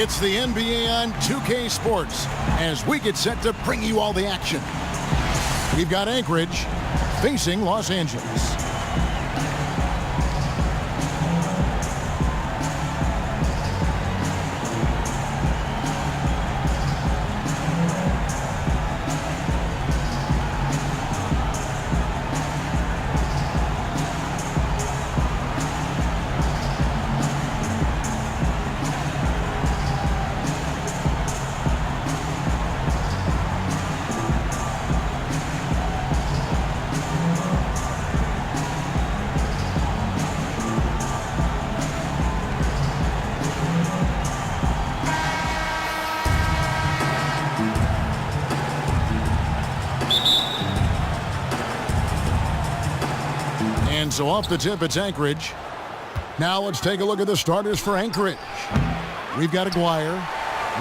It's the NBA on 2K Sports as we get set to bring you all the action. We've got Anchorage facing Los Angeles. And so off the tip, it's Anchorage. Now let's take a look at the starters for Anchorage. We've got Aguirre.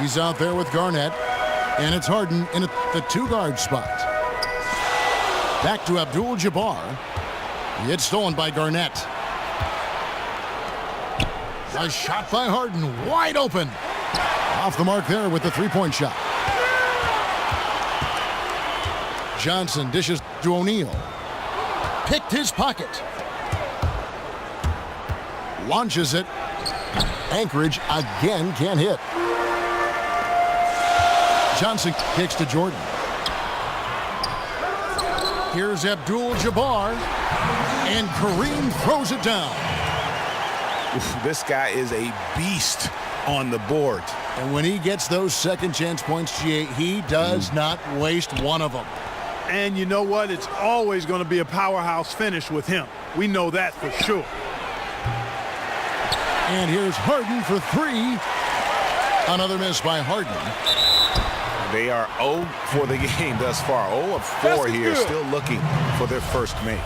He's out there with Garnett. And it's Harden in the two-guard spot. Back to Abdul-Jabbar. It's stolen by Garnett. A shot by Harden, wide open. Off the mark there with the three-point shot. Johnson dishes to O'Neal. Picked his pocket. Launches it. Anchorage again can't hit. Johnson kicks to Jordan. Here's Abdul-Jabbar. And Kareem throws it down. This guy is a beast on the board. And when he gets those second chance points, GA, he does not waste one of them. And you know what? It's always going to be a powerhouse finish with him. We know that for sure. And here's Harden for three. Another miss by Harden. They are 0 for the game thus far. 0 of 4 here, still looking for their first make.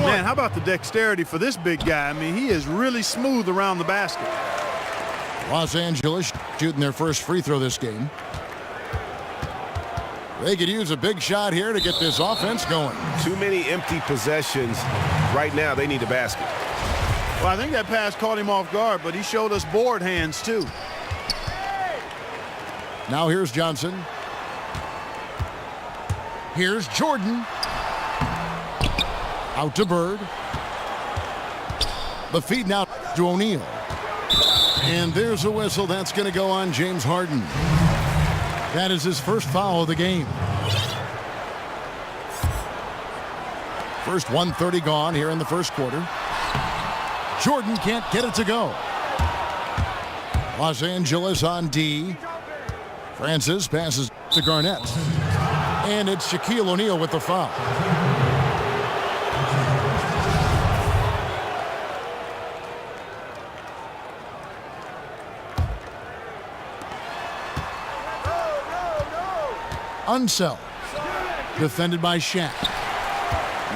Man, how about the dexterity for this big guy? I mean, he is really smooth around the basket. Los Angeles shooting their first free throw this game. They could use a big shot here to get this offense going. Too many empty possessions. Right now, they need a basket. Well, I think that pass caught him off guard, but he showed us board hands, too. Now here's Johnson. Here's Jordan. Out to Bird. The feed now to O'Neal. And there's a whistle. That's going to go on James Harden. That is his first foul of the game. First 1:30 gone here in the first quarter. Jordan can't get it to go. Los Angeles on D. Francis passes to Garnett. And it's Shaquille O'Neal with the foul. Unseld. Defended by Shaq.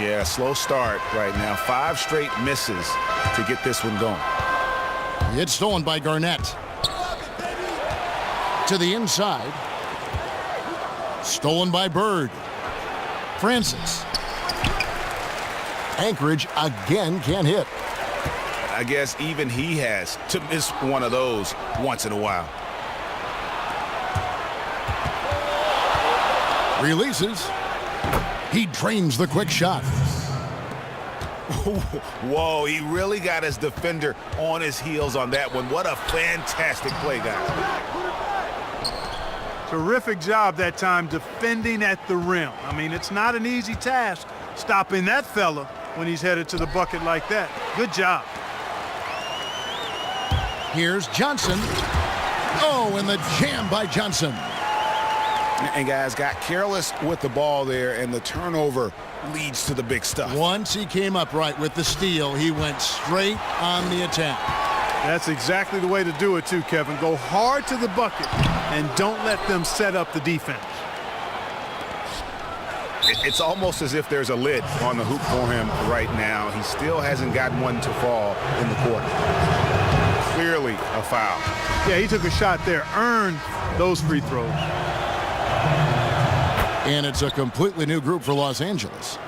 Yeah, slow start right now. 5 straight misses to get this one going. It's stolen by Garnett. To the inside. Stolen by Bird. Francis. Anchorage again can't hit. I guess even he has to miss one of those once in a while. Releases. He drains the quick shot. Whoa, he really got his defender on his heels on that one. What a fantastic play, guys. Terrific job that time defending at the rim. I mean, it's not an easy task stopping that fella when he's headed to the bucket like that. Good job. Here's Johnson. Oh, and the jam by Johnson. And guys got careless with the ball there, and the turnover leads to the big stuff. Once he came up right with the steal, he went straight on the attack. That's exactly the way to do it too, Kevin. Go hard to the bucket and don't let them set up the defense. It's almost as if there's a lid on the hoop for him right now. He still hasn't gotten one to fall in the quarter. Clearly a foul. Yeah, he took a shot there, earned those free throws. And it's a completely new group for Los Angeles.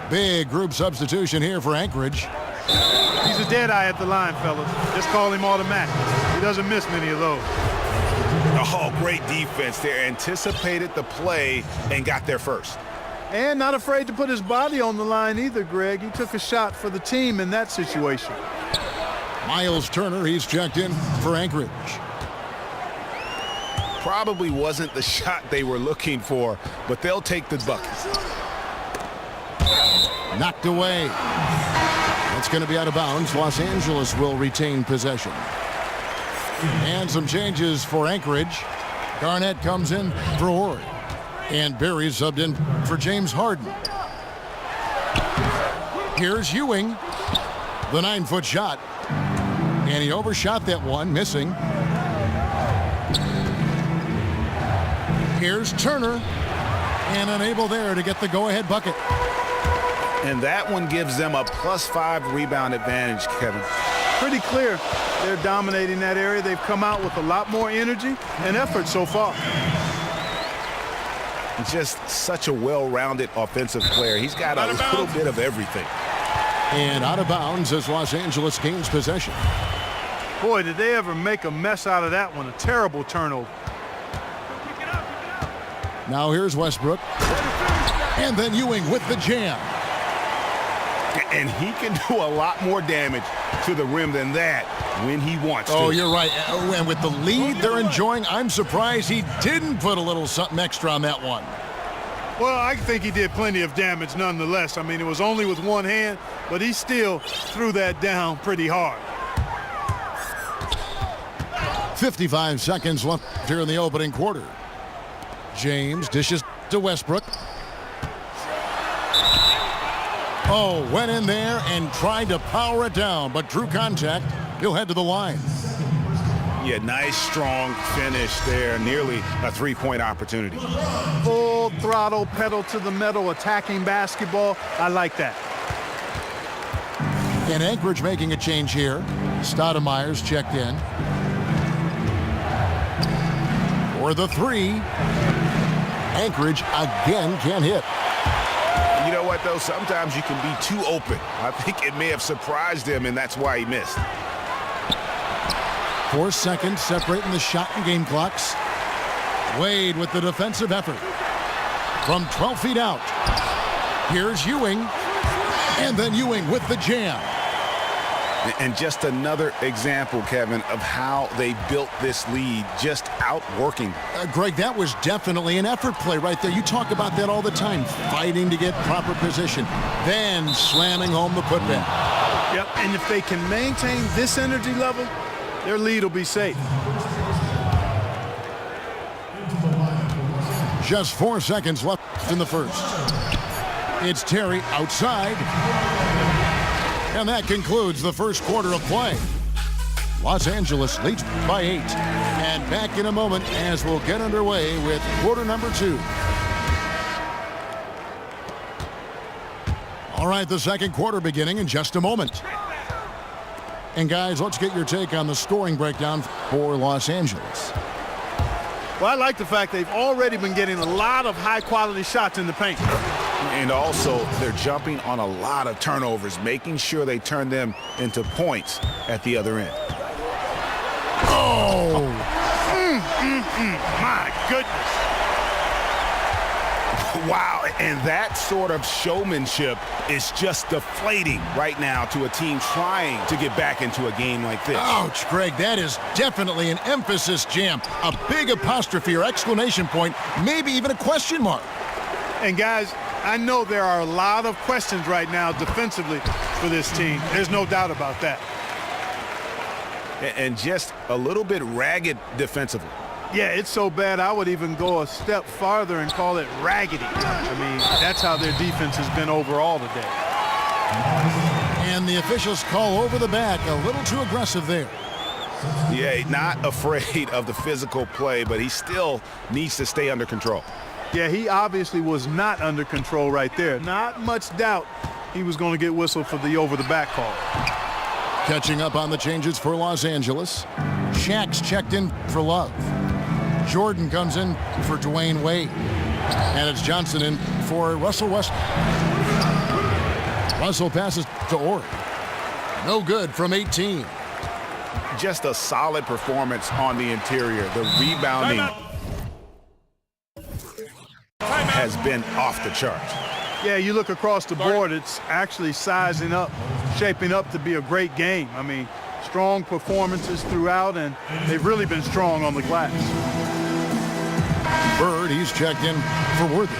Big group substitution here for Anchorage. He's a dead eye at the line, fellas. Just call him automatic. He doesn't miss many of those. Oh, great defense there. Anticipated the play and got there first. And not afraid to put his body on the line either, Greg. He took a shot for the team in that situation. Miles Turner, he's checked in for Anchorage. Probably wasn't the shot they were looking for, but they'll take the bucket. Knocked away. It's going to be out of bounds. Los Angeles will retain possession. And some changes for Anchorage. Garnett comes in for Horry. And Barry subbed in for James Harden. Here's Ewing. The 9-foot shot. And he overshot that one, missing. Here's Turner. And unable there to get the go-ahead bucket. And that one gives them a +5 rebound advantage, Kevin. Pretty clear they're dominating that area. They've come out with a lot more energy and effort so far. Just such a well-rounded offensive player. He's got a little bit of everything. And out of bounds as Los Angeles gains possession. Boy, did they ever make a mess out of that one. A terrible turnover. Now here's Westbrook. And then Ewing with the jam. And he can do a lot more damage to the rim than that when he wants to. Oh, you're right. And with the lead they're enjoying, I'm surprised he didn't put a little something extra on that one. Well, I think he did plenty of damage nonetheless. I mean, it was only with one hand, but he still threw that down pretty hard. 55 seconds left here in the opening quarter. James dishes to Westbrook. Oh, went in there and tried to power it down, but drew contact. He'll head to the line. Yeah, nice, strong finish there. Nearly a three-point opportunity. Full throttle, pedal to the metal, attacking basketball. I like that. And Anchorage making a change here. Stoudemire's checked in. For the three. Anchorage again can't hit. You know what, though? Sometimes you can be too open. I think it may have surprised him, and that's why he missed. 4 seconds separating the shot and game clocks. Wade with the defensive effort. From 12 feet out. Here's Ewing. And then Ewing with the jam. And just another example, Kevin, of how they built this lead, just outworking. Greg, that was definitely an effort play right there. You talk about that all the time, fighting to get proper position, then slamming home the putback. Yep, and if they can maintain this energy level, their lead will be safe. Just 4 seconds left in the first. It's Terry outside. And that concludes the first quarter of play. Los Angeles leads by 8. And back in a moment as we'll get underway with quarter number 2. All right, the second quarter beginning in just a moment. And guys, let's get your take on the scoring breakdown for Los Angeles. Well, I like the fact they've already been getting a lot of high-quality shots in the paint. And also, they're jumping on a lot of turnovers, making sure they turn them into points at the other end. Oh! My goodness. Wow, and that sort of showmanship is just deflating right now to a team trying to get back into a game like this. Ouch, Greg, that is definitely an emphasis jam. A big apostrophe or exclamation point, maybe even a question mark. And guys, I know there are a lot of questions right now defensively for this team. There's no doubt about that. And just a little bit ragged defensively. Yeah, it's so bad I would even go a step farther and call it raggedy. I mean, that's how their defense has been overall today. And the officials call over the back, a little too aggressive there. Yeah, not afraid of the physical play, but he still needs to stay under control. Yeah, he obviously was not under control right there. Not much doubt he was going to get whistled for the over-the-back call. Catching up on the changes for Los Angeles. Shaq's checked in for Love. Jordan comes in for Dwayne Wade. And it's Johnson in for Russell Westbrook. Russell passes to Horry. No good from 18. just a solid performance on the interior. The rebounding has been off the charts. Yeah, you look across the board, it's actually sizing up, shaping up to be a great game. I mean, strong performances throughout, and they've really been strong on the glass. Bird, he's checked in for Worthy.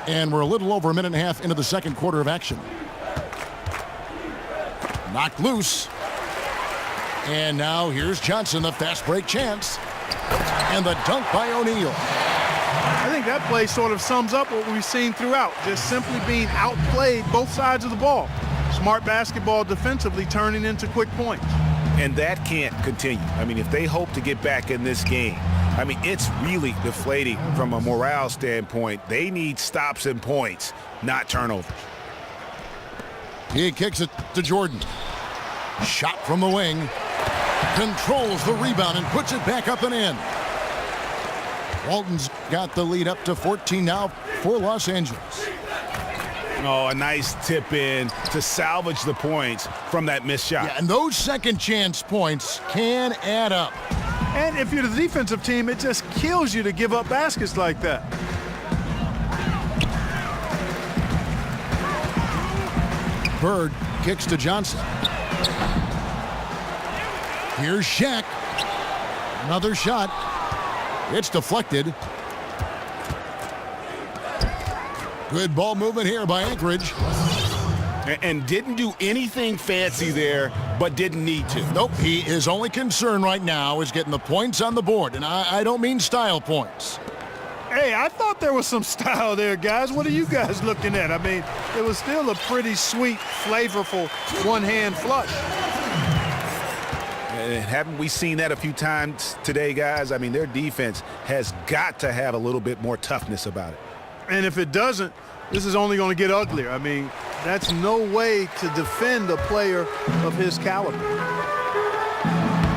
And we're a little over a minute and a half into the second quarter of action. Knocked loose. And now here's Johnson, the fast break chance. And the dunk by O'Neal. I think that play sort of sums up what we've seen throughout, just simply being outplayed both sides of the ball. Smart basketball defensively turning into quick points. And that can't continue. I mean, if they hope to get back in this game, I mean, it's really deflating from a morale standpoint. They need stops and points, not turnovers. He kicks it to Jordan. Shot from the wing. Controls the rebound and puts it back up and in. Walton's got the lead up to 14 now for Los Angeles. Oh, a nice tip in to salvage the points from that missed shot. Yeah, and those second chance points can add up. And if you're the defensive team, it just kills you to give up baskets like that. Bird kicks to Johnson. Here's Shaq. Another shot. It's deflected. Good ball movement here by Anchorage. And didn't do anything fancy there, but didn't need to. Nope, his only concern right now is getting the points on the board. And I don't mean style points. Hey, I thought there was some style there, guys. What are you guys looking at? I mean, it was still a pretty sweet, flavorful one-hand flush. And haven't we seen that a few times today, guys? I mean, their defense has got to have a little bit more toughness about it. And if it doesn't, this is only going to get uglier. I mean, that's no way to defend a player of his caliber.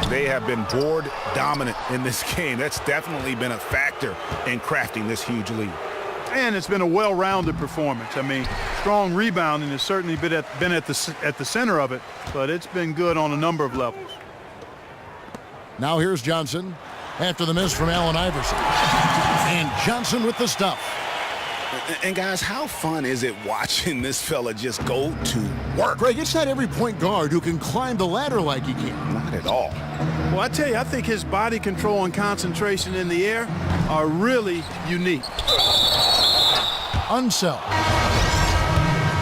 They have been board dominant in this game. That's definitely been a factor in crafting this huge lead. And it's been a well-rounded performance. I mean, strong rebounding has certainly been at the center of it, but it's been good on a number of levels. Now here's Johnson after the miss from Allen Iverson. And Johnson with the stuff. And guys, how fun is it watching this fella just go to work? Greg, it's not every point guard who can climb the ladder like he can. Not at all. Well, I tell you, I think his body control and concentration in the air are really unique. Unsell.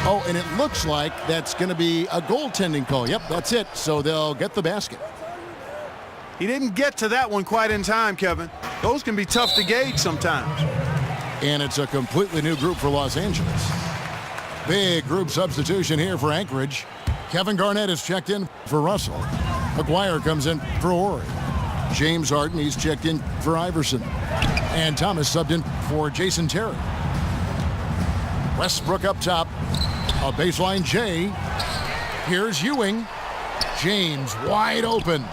Oh, and it looks like that's going to be a goaltending call. Yep, that's it. So they'll get the basket. He didn't get to that one quite in time, Kevin. Those can be tough to gauge sometimes. And it's a completely new group for Los Angeles. Big group substitution here for Anchorage. Kevin Garnett is checked in for Russell. McGuire comes in for Horry. James Harden, he's checked in for Iverson. And Thomas subbed in for Jason Terry. Westbrook up top. A baseline J. Here's Ewing. James wide open.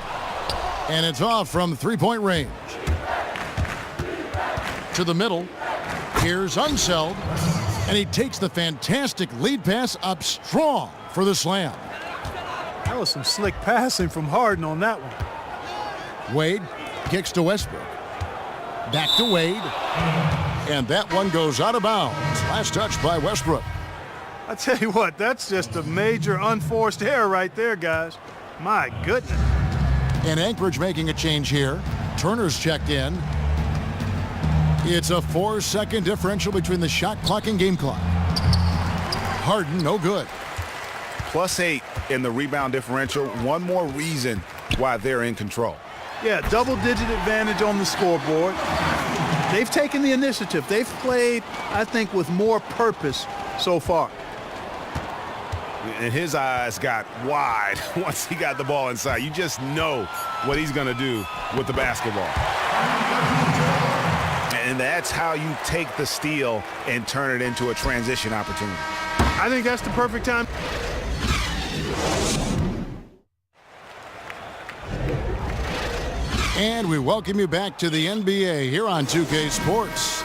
And it's off from three-point range. To the middle. Here's Unseld, and he takes the fantastic lead pass up strong for the slam. That was some slick passing from Harden on that one. Wade kicks to Westbrook. Back to Wade. And that one goes out of bounds. Last touch by Westbrook. I tell you what, that's just a major unforced error right there, guys. My goodness. And Anchorage making a change here. Turner's checked in. It's a 4-second differential between the shot clock and game clock. Harden, no good. +8 in the rebound differential. One more reason why they're in control. Yeah, double-digit advantage on the scoreboard. They've taken the initiative. They've played, I think, with more purpose so far. And his eyes got wide once he got the ball inside. You just know what he's going to do with the basketball. And that's how you take the steal and turn it into a transition opportunity. I think that's the perfect time. And we welcome you back to the NBA here on 2K Sports.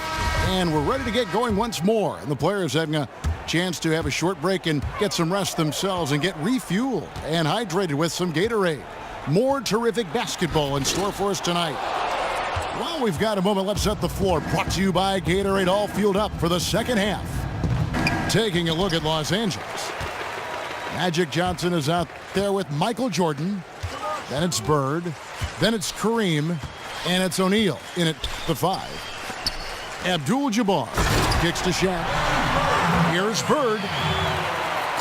And we're ready to get going once more. And the players having a Chance to have a short break and get some rest themselves and get refueled and hydrated with some Gatorade. More terrific basketball in store for us tonight. Well, we've got a moment. Let's set the floor. Brought to you by Gatorade, all fueled up for the second half. Taking a look at Los Angeles. Magic Johnson is out there with Michael Jordan. Then it's Bird. Then it's Kareem. And it's O'Neal in at the 5. Abdul-Jabbar kicks to Shaq. Here's Bird.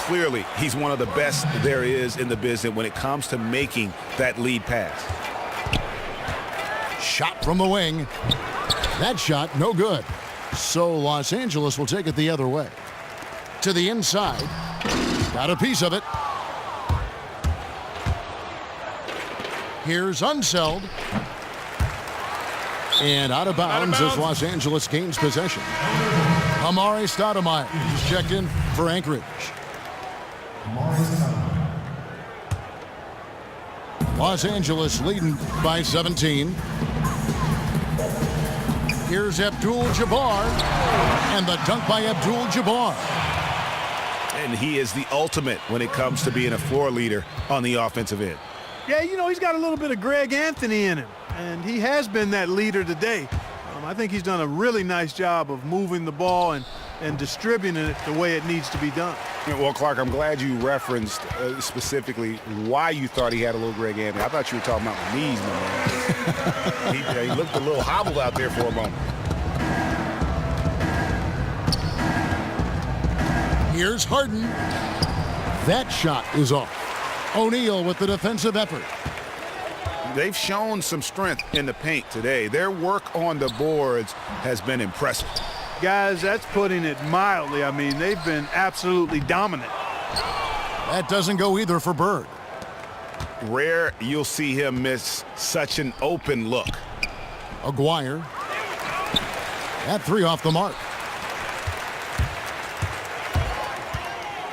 Clearly, he's one of the best there is in the business when it comes to making that lead pass. Shot from the wing. That shot, no good. So Los Angeles will take it the other way. To the inside. Got a piece of it. Here's Unseld. And out of bounds as Los Angeles gains possession. Amari Stoudemire is checked in for Anchorage. Los Angeles leading by 17. Here's Abdul-Jabbar. And the dunk by Abdul-Jabbar. And he is the ultimate when it comes to being a floor leader on the offensive end. Yeah, you know, he's got a little bit of Greg Anthony in him, and he has been that leader today. I think he's done a really nice job of moving the ball and distributing it the way it needs to be done. Well, Clark, I'm glad you referenced specifically why you thought he had a little Greg Anthony. I thought you were talking about the knees, man. he looked a little hobbled out there for a moment. Here's Harden. That shot is off. O'Neal with the defensive effort. They've shown some strength in the paint today. Their work on the boards has been impressive. Guys, that's putting it mildly. I mean, they've been absolutely dominant. That doesn't go either for Bird. Rare you'll see him miss such an open look. Aguirre. That 3 off the mark.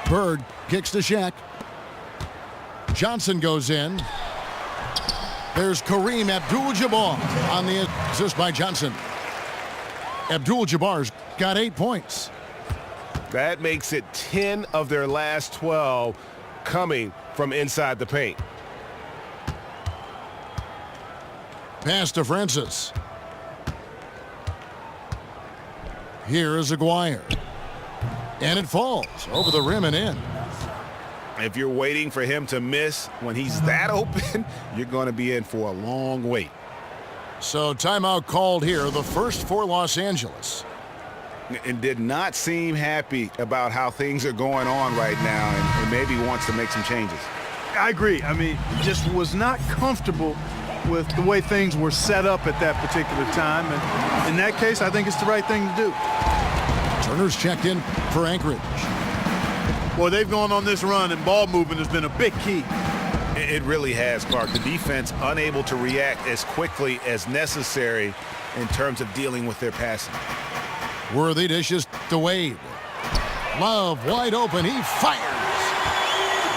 Bird kicks to Shaq. Johnson goes in. There's Kareem Abdul-Jabbar on the assist by Johnson. Abdul-Jabbar's got 8 points. That makes it 10 of their last 12 coming from inside the paint. Pass to Francis. Here is Aguirre. And it falls over the rim and in. If you're waiting for him to miss when he's that open, you're going to be in for a long wait. So timeout called here, the first for Los Angeles. And did not seem happy about how things are going on right now and maybe wants to make some changes. I agree. I mean, just was not comfortable with the way things were set up at that particular time. And in that case, I think it's the right thing to do. Turner's checked in for Anchorage. Well, they've gone on this run, and ball movement has been a big key. It really has, Clark. The defense unable to react as quickly as necessary in terms of dealing with their passing. Worthy dishes to Wade. Love wide open. He fires.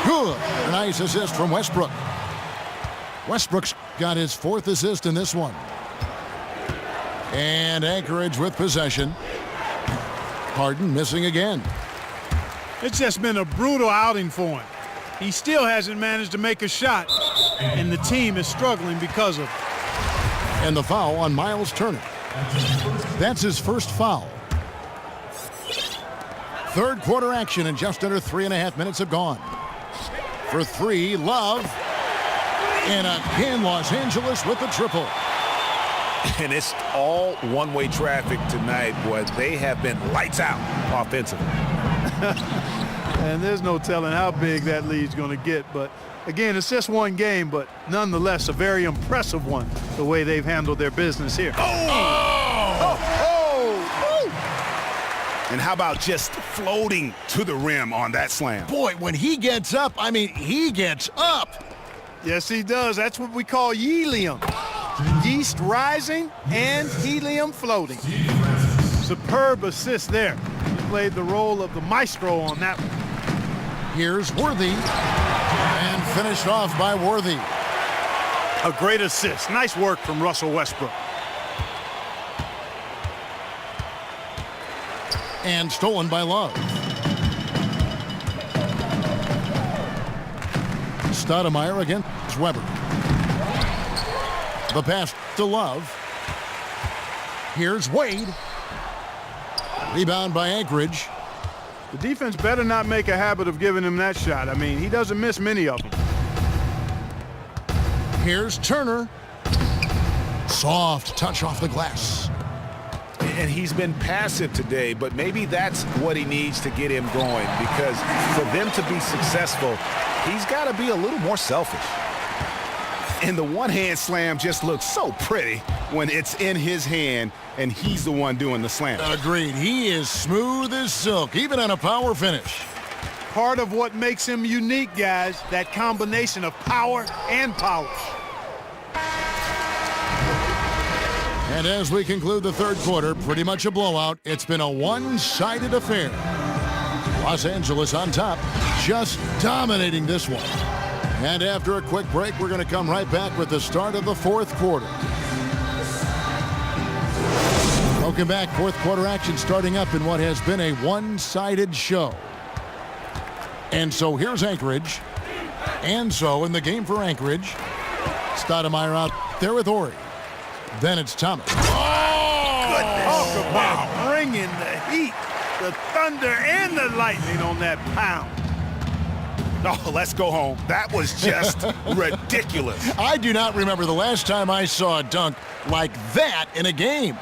Good. A nice assist from Westbrook. Westbrook's got his 4th assist in this one. And Anchorage with possession. Harden missing again. It's just been a brutal outing for him. He still hasn't managed to make a shot, and the team is struggling because of it. And the foul on Miles Turner. That's his first foul. Third quarter action, and just under 3.5 minutes have gone. For 3, Love. And again, Los Angeles with the triple. And it's all one-way traffic tonight, boy. They have been lights out offensively. And there's no telling how big that lead's going to get. But, again, it's just one game, but nonetheless a very impressive one, the way they've handled their business here. And how about just floating to the rim on that slam? Boy, when he gets up, I mean, he gets up. Yes, he does. That's what we call helium. Yeast rising and helium floating. Superb assist there. He played the role of the maestro on that one. Here's Worthy. And finished off by Worthy. A great assist. Nice work from Russell Westbrook. And stolen by Love. Stoudemire against Weber. The pass to Love. Here's Wade. Rebound by Anchorage. The defense better not make a habit of giving him that shot. I mean, he doesn't miss many of them. Here's Turner. Soft touch off the glass. And he's been passive today, but maybe that's what he needs to get him going, because for them to be successful, he's got to be a little more selfish. And the one-hand slam just looks so pretty when it's in his hand and he's the one doing the slam. Agreed. He is smooth as silk, even on a power finish. Part of what makes him unique, guys, that combination of power and polish. And as we conclude the third quarter, pretty much a blowout. It's been a one-sided affair. Los Angeles on top, just dominating this one. And after a quick break, we're going to come right back with the start of the fourth quarter. Welcome back. Fourth quarter action starting up in what has been a one-sided show. And so here's Anchorage. And so in the game for Anchorage, Stoudemire out there with Ori. Then it's Thomas. Oh, goodness. Talk about bringing the heat, the thunder, and the lightning on that pound. Oh, let's go home. That was just ridiculous. I do not remember the last time I saw a dunk like that in a game.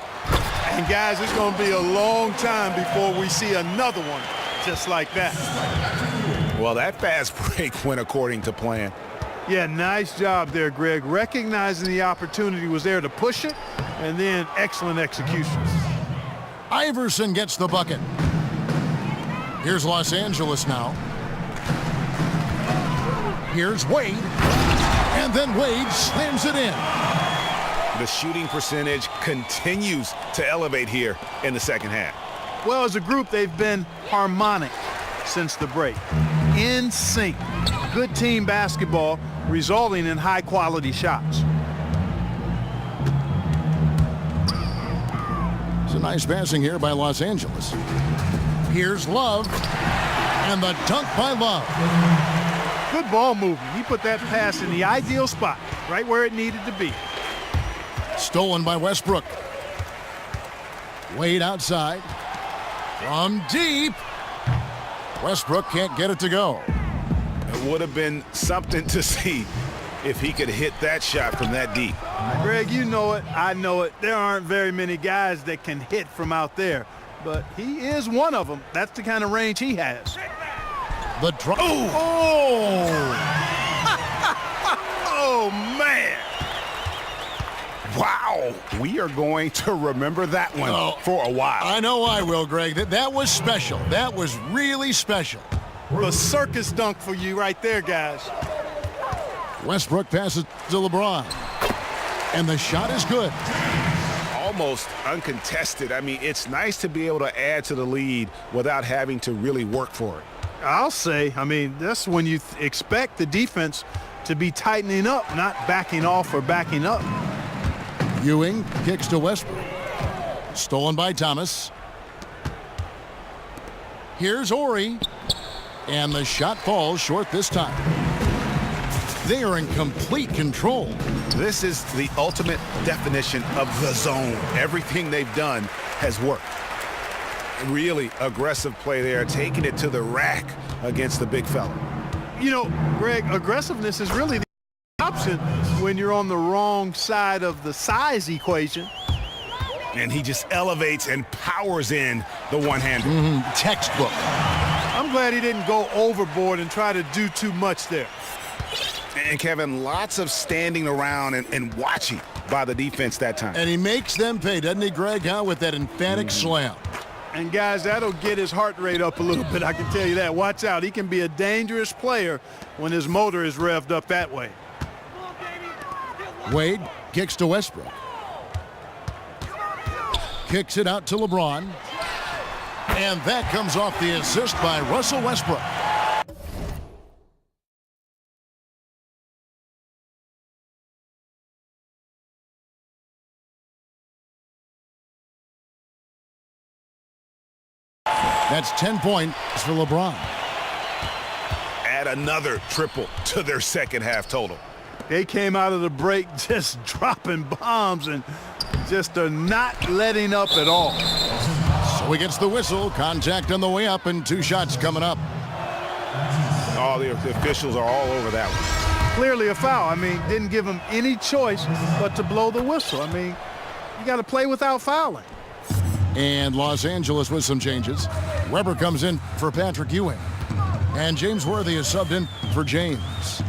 And guys, it's going to be a long time before we see another one just like that. Well, that fast break went according to plan. Yeah, nice job there, Greg. Recognizing the opportunity was there to push it, and then excellent execution. Iverson gets the bucket. Here's Los Angeles now. Here's Wade. And then Wade slams it in. The shooting percentage continues to elevate here in the second half. Well, as a group, they've been harmonic since the break. In sync. Good team basketball resulting in high-quality shots. It's a nice passing here by Los Angeles. Here's Love. And the dunk by Love. Good ball movement. He put that pass in the ideal spot, right where it needed to be. Stolen by Westbrook. Wade outside. From deep. Westbrook can't get it to go. It would have been something to see if he could hit that shot from that deep. Greg, you know it. I know it. There aren't very many guys that can hit from out there, but he is one of them. That's the kind of range he has. The drop. Oh, oh man. Wow. We are going to remember that one for a while. I know I will, Greg. That was special. That was really special. The circus dunk for you right there, guys. Westbrook passes to LeBron. And the shot is good. Almost uncontested. I mean, it's nice to be able to add to the lead without having to really work for it. I'll say, I mean, that's when you expect the defense to be tightening up, not backing off or backing up. Ewing kicks to Westbrook. Stolen by Thomas. Here's Ori. And the shot falls short this time. They are in complete control. This is the ultimate definition of the zone. Everything they've done has worked. Really aggressive play there, taking it to the rack against the big fella. You know, Greg, aggressiveness is really the option when you're on the wrong side of the size equation. And he just elevates and powers in the one-hander. Textbook. I'm glad he didn't go overboard and try to do too much there. And Kevin, lots of standing around and watching by the defense that time. And he makes them pay, doesn't he, Greg, with that emphatic slam. And guys, that'll get his heart rate up a little bit, I can tell you that. Watch out, he can be a dangerous player when his motor is revved up that way. Wade kicks to Westbrook. Kicks it out to LeBron. And that comes off the assist by Russell Westbrook. That's 10 points for LeBron. add another triple to their second half total. They came out of the break just dropping bombs and just are not letting up at all. So he gets the whistle. Contact on the way up and 2 shots coming up. Oh, the officials are all over that one. Clearly a foul. I mean, didn't give him any choice but to blow the whistle. I mean, you got to play without fouling. And Los Angeles with some changes. Weber comes in for Patrick Ewing. And James Worthy is subbed in for James.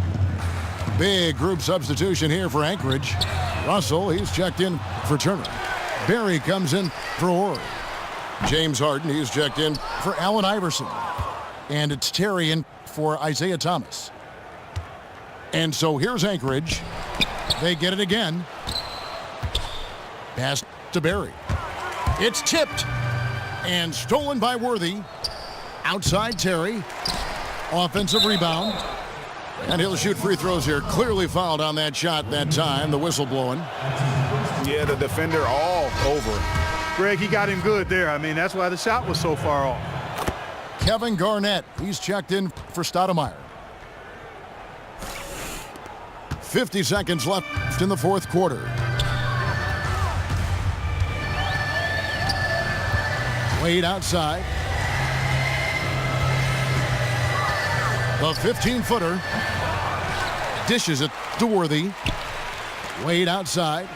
Big group substitution here for Anchorage. Russell, he's checked in for Turner. Barry comes in for Orr. James Harden, he's checked in for Allen Iverson. And it's Terry in for Isaiah Thomas. And so here's Anchorage. They get it again. Pass to Barry. It's tipped and stolen by Worthy. Outside Terry. Offensive rebound. And he'll shoot free throws here. Clearly fouled on that shot that time. The whistle blowing. Yeah, the defender all over it. Greg, he got him good there. I mean, that's why the shot was so far off. Kevin Garnett, he's checked in for Stoudemire. 50 seconds left in the fourth quarter. Wade outside. The 15-footer. Dishes it to Worthy. Wade outside.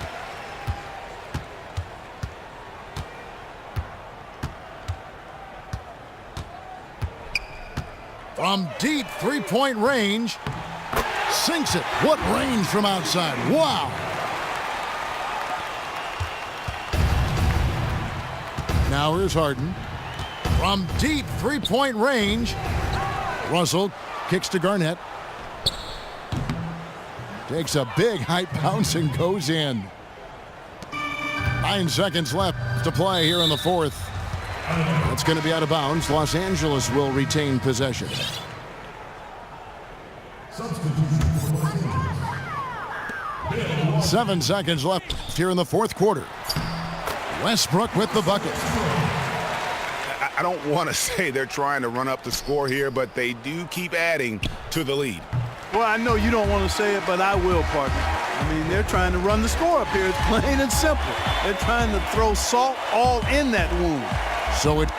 From deep three-point range. Sinks it. What range from outside. Wow. Now here's Harden. From deep three-point range. Russell kicks to Garnett. Takes a big high bounce and goes in. 9 seconds left to play here in the fourth. That's going to be out of bounds. Los Angeles will retain possession. Seven seconds left here in the fourth quarter. Westbrook with the bucket. I don't want to say they're trying to run up the score here, but they do keep adding to the lead. Well, I know you don't want to say it, but I will, partner. I mean, they're trying to run the score up here. It's plain and simple. They're trying to throw salt all in that wound. So it